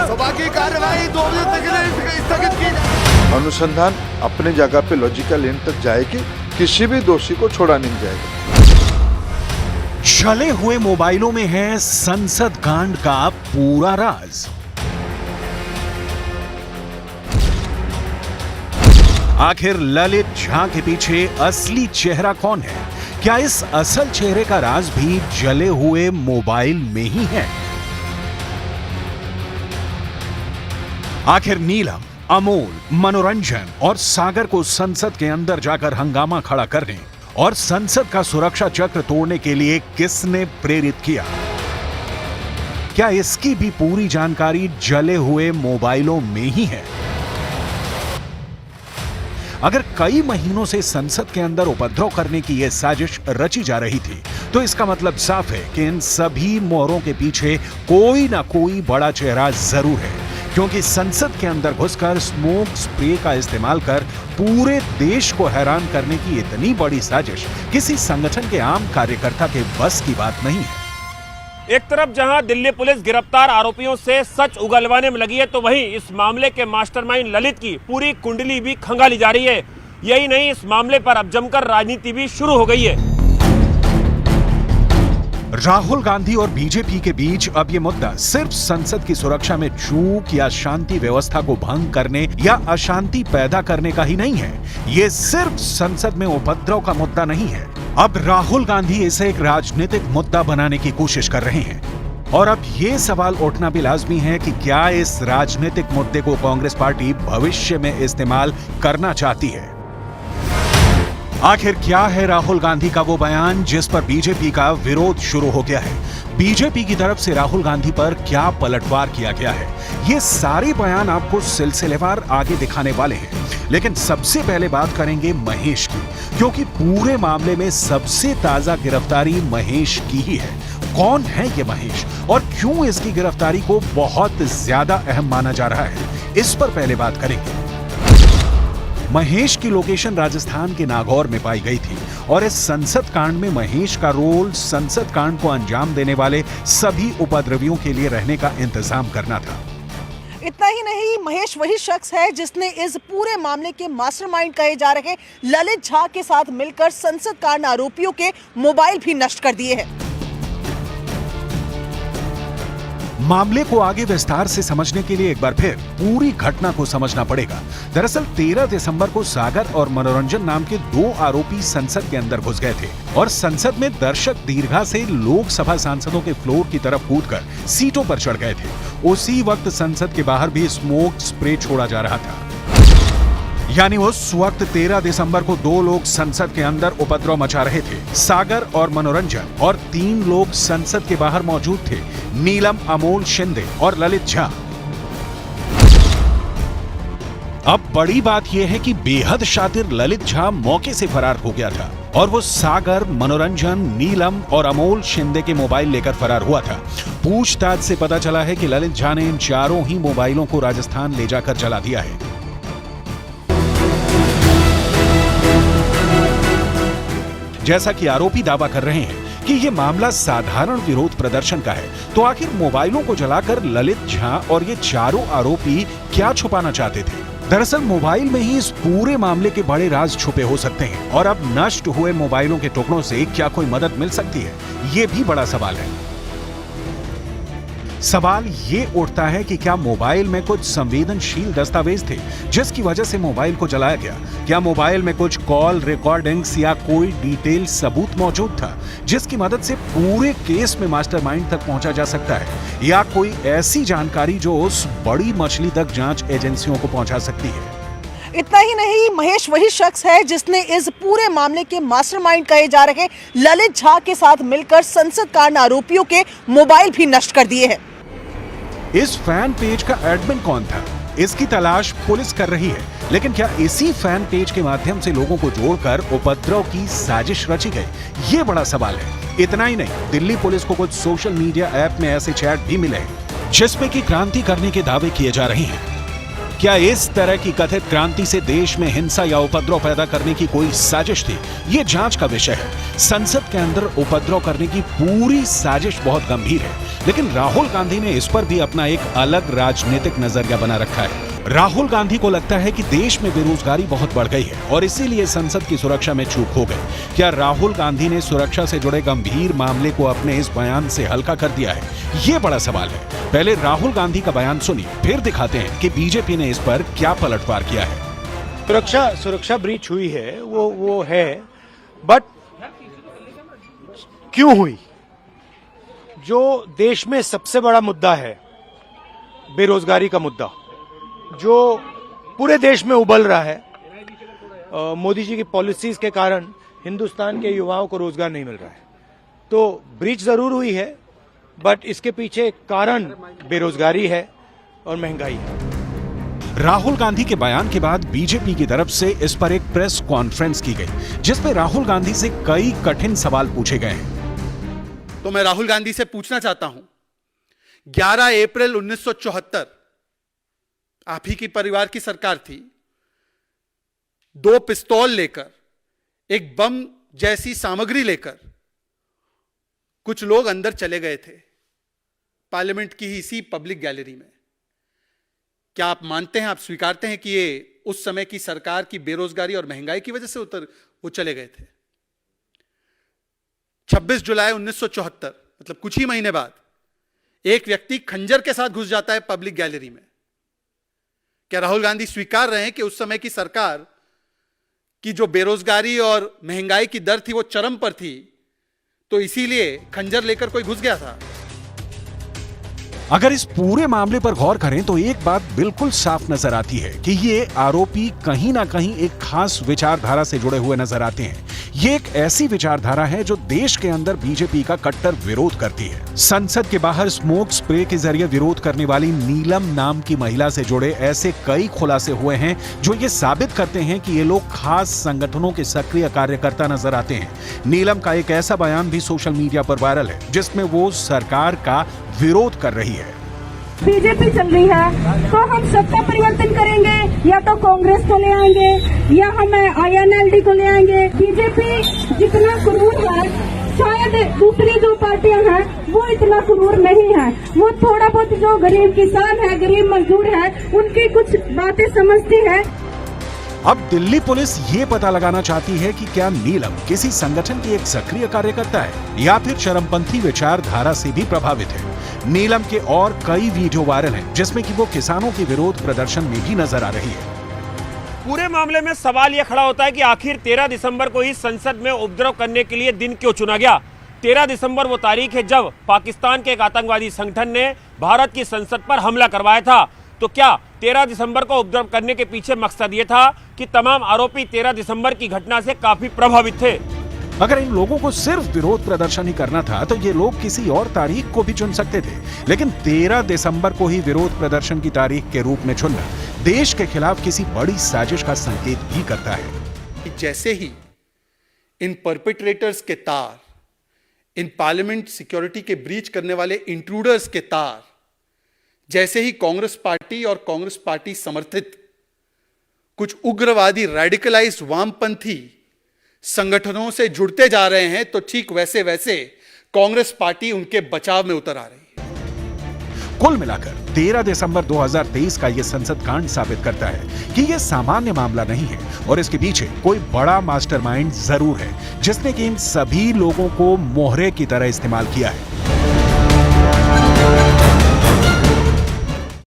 सभा की कार्यवाही 2 बजे तक के लिए स्थगित की। अनुसंधान अपनी जगह पे लॉजिकल एंड तक जाएगी, किसी भी दोषी को छोड़ा नहीं जाएगा। जले हुए मोबाइलों में है संसद कांड का पूरा राज। आखिर ललित झा के पीछे असली चेहरा कौन है? क्या इस असल चेहरे का राज भी जले हुए मोबाइल में ही है? आखिर नीलम, अमोल, मनोरंजन और सागर को संसद के अंदर जाकर हंगामा खड़ा करने और संसद का सुरक्षा चक्र तोड़ने के लिए किसने प्रेरित किया? क्या इसकी भी पूरी जानकारी जले हुए मोबाइलों में ही है? अगर कई महीनों से संसद के अंदर उपद्रव करने की यह साजिश रची जा रही थी, तो इसका मतलब साफ है कि इन सभी मोहरों के पीछे कोई ना कोई बड़ा चेहरा जरूर है, क्योंकि संसद के अंदर घुसकर स्मोक स्प्रे का इस्तेमाल कर पूरे देश को हैरान करने की इतनी बड़ी साजिश किसी संगठन के आम कार्यकर्ता के बस की बात नहीं है। एक तरफ जहां दिल्ली पुलिस गिरफ्तार आरोपियों से सच उगलवाने में लगी है, तो वहीं इस मामले के मास्टरमाइंड ललित की पूरी कुंडली भी खंगाली जा रही है। यही नहीं, इस मामले पर अब जमकर राजनीति भी शुरू हो गई है। राहुल गांधी और बीजेपी के बीच अब ये मुद्दा सिर्फ संसद की सुरक्षा में चूक या शांति व्यवस्था को भंग करने या अशांति पैदा करने का ही नहीं है। ये सिर्फ संसद में उपद्रव का मुद्दा नहीं है। अब राहुल गांधी इसे एक राजनीतिक मुद्दा बनाने की कोशिश कर रहे हैं। और अब ये सवाल उठना भी लाजमी है कि क्या इस राजनीतिक मुद्दे को कांग्रेस पार्टी भविष्य में इस्तेमाल करना चाहती है? आखिर क्या है राहुल गांधी का वो बयान जिस पर बीजेपी का विरोध शुरू हो गया है? बीजेपी की तरफ से राहुल गांधी पर क्या पलटवार किया गया है? ये सारे बयान आपको सिलसिलेवार आगे दिखाने वाले हैं, लेकिन सबसे पहले बात करेंगे महेश की, क्योंकि पूरे मामले में सबसे ताजा गिरफ्तारी महेश की ही है। कौन है ये महेश और क्यों इसकी गिरफ्तारी को बहुत ज्यादा अहम माना जा रहा है, इस पर पहले बात करेंगे। महेश की लोकेशन राजस्थान के नागौर में पाई गई थी और इस संसद कांड में महेश का रोल संसद कांड को अंजाम देने वाले सभी उपद्रवियों के लिए रहने का इंतजाम करना था। इतना ही नहीं, महेश वही शख्स है जिसने इस पूरे मामले के मास्टरमाइंड कहे जा रहे ललित झा के साथ मिलकर संसद कांड आरोपियों के मोबाइल भी नष्ट कर दिए हैं। मामले को आगे विस्तार से समझने के लिए एक बार फिर पूरी घटना को समझना पड़ेगा। दरअसल 13 दिसंबर को सागर और मनोरंजन नाम के 2 आरोपी संसद के अंदर घुस गए थे और संसद में दर्शक दीर्घा से लोकसभा सांसदों के फ्लोर की तरफ कूदकर सीटों पर चढ़ गए थे। उसी वक्त संसद के बाहर भी स्मोक स्प्रे छोड़ा जा रहा था। यानी उस वक्त 13 दिसंबर को 2 लोग संसद के अंदर उपद्रव मचा रहे थे, सागर और मनोरंजन, और 3 लोग संसद के बाहर मौजूद थे, नीलम, अमोल शिंदे और ललित झा। अब बड़ी बात यह है कि बेहद शातिर ललित झा मौके से फरार हो गया था और वो सागर, मनोरंजन, नीलम और अमोल शिंदे के मोबाइल लेकर फरार हुआ था। पूछताछ से पता चला है कि ललित झा ने इन चारों ही मोबाइलों को राजस्थान ले जाकर जला दिया है। जैसा कि आरोपी दावा कर रहे हैं कि यह मामला साधारण विरोध प्रदर्शन का है, तो आखिर मोबाइलों को जलाकर ललित झा और ये चारों आरोपी क्या छुपाना चाहते थे? दरअसल मोबाइल में ही इस पूरे मामले के बड़े राज छुपे हो सकते हैं और अब नष्ट हुए मोबाइलों के टुकड़ों से क्या कोई मदद मिल सकती है? ये भी बड़ा सवाल है। सवाल ये उठता है कि क्या मोबाइल में कुछ संवेदनशील दस्तावेज थे जिसकी वजह से मोबाइल को जलाया गया? क्या मोबाइल में कुछ कॉल रिकॉर्डिंग्स या कोई डिटेल सबूत मौजूद था जिसकी मदद से पूरे केस में मास्टरमाइंड तक पहुंचा जा सकता है, या कोई ऐसी जानकारी जो उस बड़ी मछली तक जांच एजेंसियों को पहुंचा सकती है? इतना ही नहीं, महेश वही शख्स है जिसने इस पूरे मामले के मास्टरमाइंड कहे जा रहे ललित झा के साथ मिलकर संसद कांड आरोपियों के मोबाइल भी नष्ट कर दिए हैं। इस फैन पेज का एडमिन कौन था, इसकी तलाश पुलिस कर रही है, लेकिन क्या इसी फैन पेज के माध्यम से लोगों को जोड़कर उपद्रव की साजिश रची गई? ये बड़ा सवाल है। इतना ही नहीं, दिल्ली पुलिस को कुछ सोशल मीडिया ऐप में ऐसे चैट भी मिले हैं जिसमें कि क्रांति करने के दावे किए जा रहे हैं। क्या इस तरह की कथित क्रांति से देश में हिंसा या उपद्रव पैदा करने की कोई साजिश थी? ये जांच का विषय है। संसद के अंदर उपद्रव करने की पूरी साजिश बहुत गंभीर है, लेकिन राहुल गांधी ने इस पर भी अपना एक अलग राजनीतिक नजरिया बना रखा है। राहुल गांधी को लगता है कि देश में बेरोजगारी बहुत बढ़ गई है और इसीलिए संसद की सुरक्षा में चूक हो गई। क्या राहुल गांधी ने सुरक्षा से जुड़े गंभीर मामले को अपने इस बयान से हल्का कर दिया है? ये बड़ा सवाल है। पहले राहुल गांधी का बयान सुनिए, फिर दिखाते हैं कि बीजेपी ने इस पर क्या पलटवार किया है। सुरक्षा ब्रीच हुई है, वो है, बट क्यों हुई? जो देश में सबसे बड़ा मुद्दा है, बेरोजगारी का मुद्दा, जो पूरे देश में उबल रहा है, मोदी जी की पॉलिसीज के कारण हिंदुस्तान के युवाओं को रोजगार नहीं मिल रहा है। तो ब्रीच जरूर हुई है, बट इसके पीछे कारण बेरोजगारी है और महंगाई है। राहुल गांधी के बयान के बाद बीजेपी की तरफ से इस पर एक प्रेस कॉन्फ्रेंस की गई, जिसमें राहुल गांधी से कई कठिन सवाल पूछे गए हैं। तो मैं राहुल गांधी से पूछना चाहता हूं, 11 अप्रैल 1974 आप ही की परिवार की सरकार थी। 2 पिस्तौल लेकर, एक बम जैसी सामग्री लेकर कुछ लोग अंदर चले गए थे, पार्लियामेंट की ही इसी पब्लिक गैलरी में। क्या आप मानते हैं, आप स्वीकारते हैं कि ये उस समय की सरकार की बेरोजगारी और महंगाई की वजह से वो चले गए थे? 26 जुलाई 1974 मतलब कुछ ही महीने बाद एक व्यक्ति खंजर के साथ घुस जाता है पब्लिक गैलरी में। क्या राहुल गांधी स्वीकार रहे हैं कि उस समय की सरकार की जो बेरोजगारी और महंगाई की दर थी वो चरम पर थी, तो इसीलिए खंजर लेकर कोई घुस गया था? अगर इस पूरे मामले पर गौर करें तो एक बात बिल्कुल साफ नजर आती है कि ये आरोपी कहीं ना कहीं एक खास विचारधारा से जुड़े हुए नजर आते हैं। ये एक ऐसी विचारधारा है जो देश के अंदर बीजेपी का कट्टर विरोध करती है। संसद के बाहर स्मोक स्प्रे के जरिए विरोध करने वाली नीलम नाम की महिला से जुड़े ऐसे कई खुलासे हुए हैं जो ये साबित करते हैं कि ये लोग खास संगठनों के सक्रिय कार्यकर्ता नजर आते हैं। नीलम का एक ऐसा बयान भी सोशल मीडिया पर वायरल है जिसमें वो सरकार का विरोध कर रही है। बीजेपी चल रही है तो हम सत्ता परिवर्तन करेंगे, या तो कांग्रेस को ले आएंगे या हम INLD को ले आएंगे। बीजेपी जितना क्रूर है, शायद दूसरी जो पार्टियां हैं वो इतना क्रूर नहीं है। वो थोड़ा बहुत जो गरीब किसान है, गरीब मजदूर है, उनकी कुछ बातें समझती है। अब दिल्ली पुलिस ये पता लगाना चाहती है कि क्या नीलम किसी संगठन की एक सक्रिय कार्यकर्ता है या फिर चरमपंथी विचारधारा से भी प्रभावित है। नीलम के और कई वीडियो वायरल हैं जिसमें कि वो किसानों के विरोध प्रदर्शन में भी नजर आ रही है। पूरे मामले में सवाल यह खड़ा होता है कि आखिर 13 दिसंबर को ही संसद में उपद्रव करने के लिए दिन क्यों चुना गया? 13 दिसंबर वो तारीख है जब पाकिस्तान के एक आतंकवादी संगठन ने भारत की संसद पर हमला करवाया था। तो क्या 13 दिसंबर को उपद्रव करने के पीछे मकसद ये था कि तमाम आरोपी 13 दिसंबर की घटना से काफी प्रभावित थे? अगर इन लोगों को सिर्फ विरोध प्रदर्शन ही करना था तो ये लोग किसी और तारीख को भी चुन सकते थे, लेकिन 13 दिसंबर को ही विरोध प्रदर्शन की तारीख के रूप में चुनना देश के खिलाफ किसी बड़ी साजिश का संकेत भी करता है। जैसे ही इन परपेट्रेटर्स के तार, इन पार्लियामेंट सिक्योरिटी के ब्रीच करने वाले इंट्रूडर्स के तार, जैसे ही कांग्रेस पार्टी और कांग्रेस पार्टी समर्थित कुछ उग्रवादी रेडिकलाइज्ड वामपंथी संगठनों से जुड़ते जा रहे हैं, तो ठीक वैसे वैसे कांग्रेस पार्टी उनके बचाव में उतर आ रही है। कुल मिलाकर 13 दिसंबर 2023 का यह संसद कांड साबित करता है कि यह सामान्य मामला नहीं है और इसके पीछे कोई बड़ा मास्टरमाइंड जरूर है जिसने कि इन सभी लोगों को मोहरे की तरह इस्तेमाल किया है।